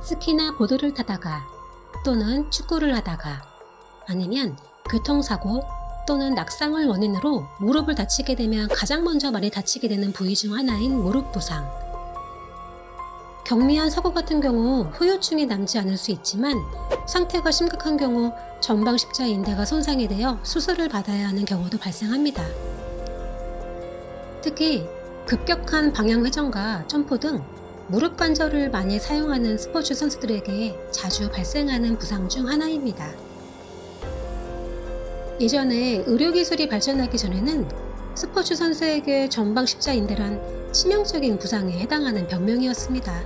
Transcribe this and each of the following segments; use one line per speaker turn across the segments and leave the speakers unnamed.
스키나 보드를 타다가 또는 축구를 하다가 아니면 교통사고 또는 낙상을 원인으로 무릎을 다치게 되면 가장 먼저 많이 다치게 되는 부위 중 하나인 무릎 부상. 경미한 사고 같은 경우 후유증이 남지 않을 수 있지만 상태가 심각한 경우 전방 십자인대가 손상이 되어 수술을 받아야 하는 경우도 발생합니다. 특히 급격한 방향 회전과 점프 등 무릎 관절을 많이 사용하는 스포츠 선수들에게 자주 발생하는 부상 중 하나입니다. 예전에 의료기술이 발전하기 전에는 스포츠 선수에게 전방 십자인대란 치명적인 부상에 해당하는 병명이었습니다.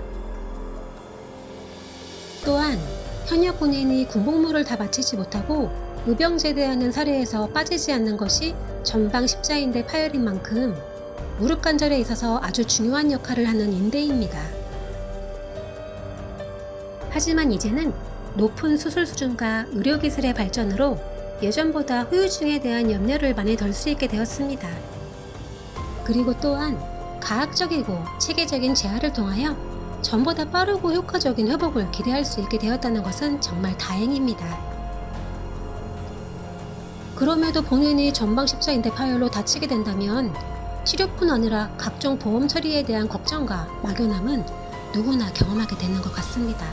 또한 현역 군인이 군복무를 다 마치지 못하고 의병제대하는 사례에서 빠지지 않는 것이 전방 십자인대 파열인 만큼 무릎 관절에 있어서 아주 중요한 역할을 하는 인대입니다. 하지만 이제는 높은 수술 수준과 의료기술의 발전으로 예전보다 후유증에 대한 염려를 많이 덜 수 있게 되었습니다. 그리고 또한 과학적이고 체계적인 재활을 통하여 전보다 빠르고 효과적인 회복을 기대할 수 있게 되었다는 것은 정말 다행입니다. 그럼에도 본인이 전방 십자인대 파열로 다치게 된다면 치료뿐 아니라 각종 보험 처리에 대한 걱정과 막연함은 누구나 경험하게 되는 것 같습니다.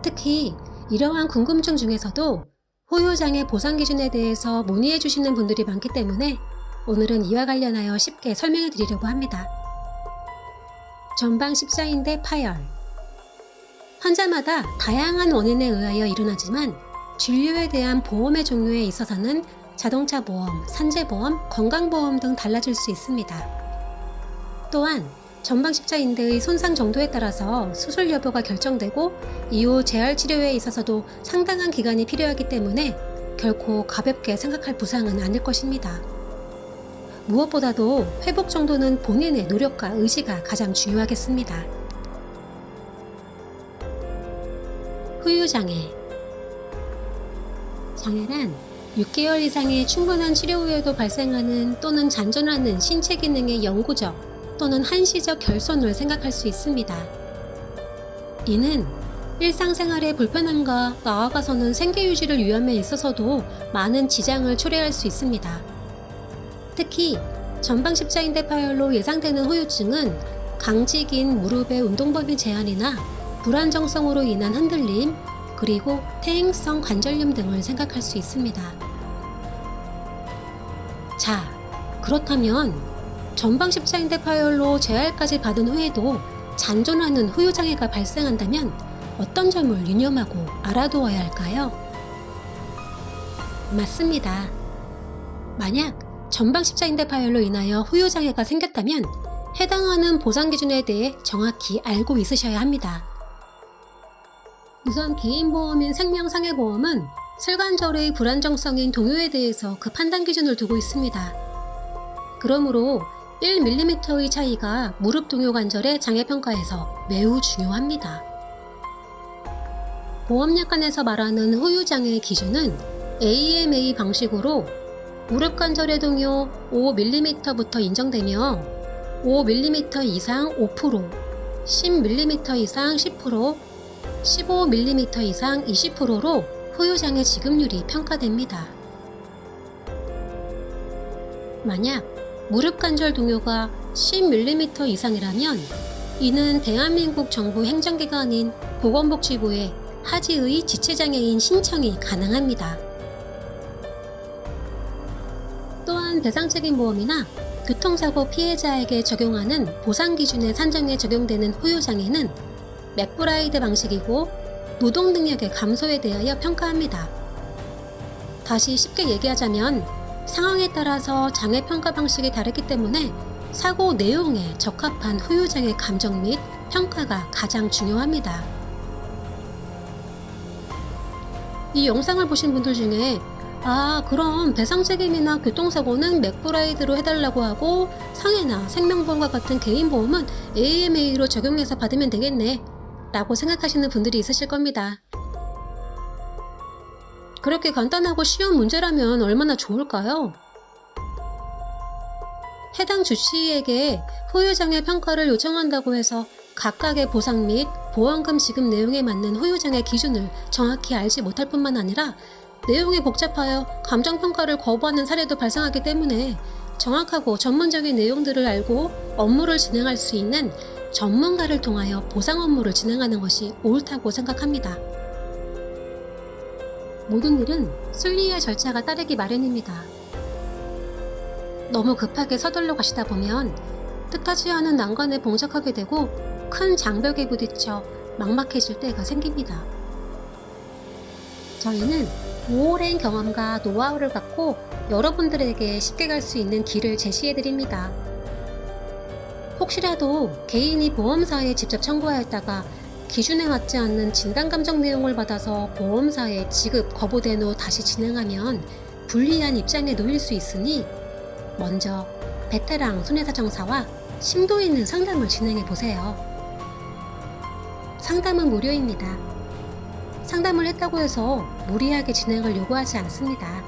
특히 이러한 궁금증 중에서도 후유장애 보상 기준에 대해서 문의해 주시는 분들이 많기 때문에 오늘은 이와 관련하여 쉽게 설명해 드리려고 합니다. 전방 십자인대 파열. 환자마다 다양한 원인에 의하여 일어나지만 진료에 대한 보험의 종류에 있어서는 자동차 보험, 산재보험, 건강보험 등 달라질 수 있습니다. 또한 전방 십자인대의 손상 정도에 따라서 수술 여부가 결정되고 이후 재활 치료에 있어서도 상당한 기간이 필요하기 때문에 결코 가볍게 생각할 부상은 아닐 것입니다. 무엇보다도 회복 정도는 본인의 노력과 의지가 가장 중요하겠습니다. 후유장애. 장애란 6개월 이상의 충분한 치료 후에도 발생하는 또는 잔존하는 신체 기능의 영구적 또는 한시적 결손을 생각할 수 있습니다. 이는 일상생활의 불편함과 나아가서는 생계유지를 위함에 있어서도 많은 지장을 초래할 수 있습니다. 특히 전방 십자인대 파열로 예상되는 후유증은 강직인 무릎의 운동범위 제한이나 불안정성으로 인한 흔들림, 그리고 퇴행성 관절염 등을 생각할 수 있습니다. 자, 그렇다면 전방 십자인대 파열로 재활까지 받은 후에도 잔존하는 후유장애가 발생한다면 어떤 점을 유념하고 알아두어야 할까요? 맞습니다. 만약 전방 십자인대 파열로 인하여 후유장애가 생겼다면 해당하는 보상 기준에 대해 정확히 알고 있으셔야 합니다. 우선 개인보험인 생명상해보험은 슬관절의 불안정성인 동요에 대해서 그 판단 기준을 두고 있습니다. 그러므로 1mm의 차이가 무릎 동요 관절의 장애 평가에서 매우 중요합니다. 보험약관에서 말하는 후유장애의 기준은 AMA 방식으로 무릎 관절의 동요 5mm부터 인정되며 5mm 이상 5%, 10mm 이상 10%, 15mm 이상 20%로 후유장애 지급률이 평가됩니다. 만약 무릎 관절 동요가 10mm 이상이라면 이는 대한민국 정부 행정기관인 보건복지부에 하지의 지체장애인 신청이 가능합니다. 또한 배상책임보험이나 교통사고 피해자에게 적용하는 보상기준의 산정에 적용되는 후유장애는 맥브라이드 방식이고 노동능력의 감소에 대하여 평가합니다. 다시 쉽게 얘기하자면 상황에 따라서 장애 평가 방식이 다르기 때문에 사고 내용에 적합한 후유장애 감정 및 평가가 가장 중요합니다. 이 영상을 보신 분들 중에 그럼 배상책임이나 교통사고는 맥브라이드로 해달라고 하고 상해나 생명보험과 같은 개인보험은 AMA로 적용해서 받으면 되겠네 라고 생각하시는 분들이 있으실 겁니다. 그렇게 간단하고 쉬운 문제라면 얼마나 좋을까요? 해당 주치의에게 후유장애 평가를 요청한다고 해서 각각의 보상 및 보험금 지급 내용에 맞는 후유장의 기준을 정확히 알지 못할 뿐만 아니라 내용이 복잡하여 감정평가를 거부하는 사례도 발생하기 때문에 정확하고 전문적인 내용들을 알고 업무를 진행할 수 있는 전문가를 통하여 보상 업무를 진행하는 것이 옳다고 생각합니다. 모든 일은 순리의 절차가 따르기 마련입니다. 너무 급하게 서둘러 가시다 보면 뜻하지 않은 난관에 봉착하게 되고 큰 장벽에 부딪혀 막막해질 때가 생깁니다. 저희는 오랜 경험과 노하우를 갖고 여러분들에게 쉽게 갈 수 있는 길을 제시해 드립니다. 혹시라도 개인이 보험사에 직접 청구하였다가 기준에 맞지 않는 진단감정 내용을 받아서 보험사에 지급 거부된 후 다시 진행하면 불리한 입장에 놓일 수 있으니 먼저 베테랑 손해사정사와 심도 있는 상담을 진행해 보세요. 상담은 무료입니다. 상담을 했다고 해서 무리하게 진행을 요구하지 않습니다.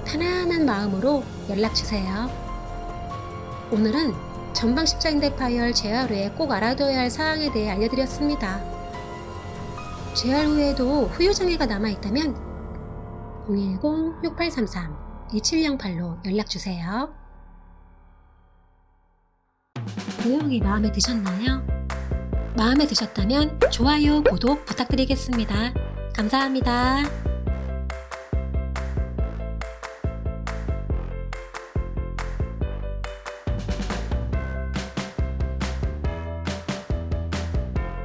편안한 마음으로 연락주세요. 오늘은 전방 십자인대 파열 재활 후에 꼭 알아둬야 할 사항에 대해 알려드렸습니다. 재활 후에도 후유장애가 남아있다면 010-6833-2708로 연락주세요. 내용이 마음에 드셨나요? 마음에 드셨다면 좋아요, 구독 부탁드리겠습니다. 감사합니다.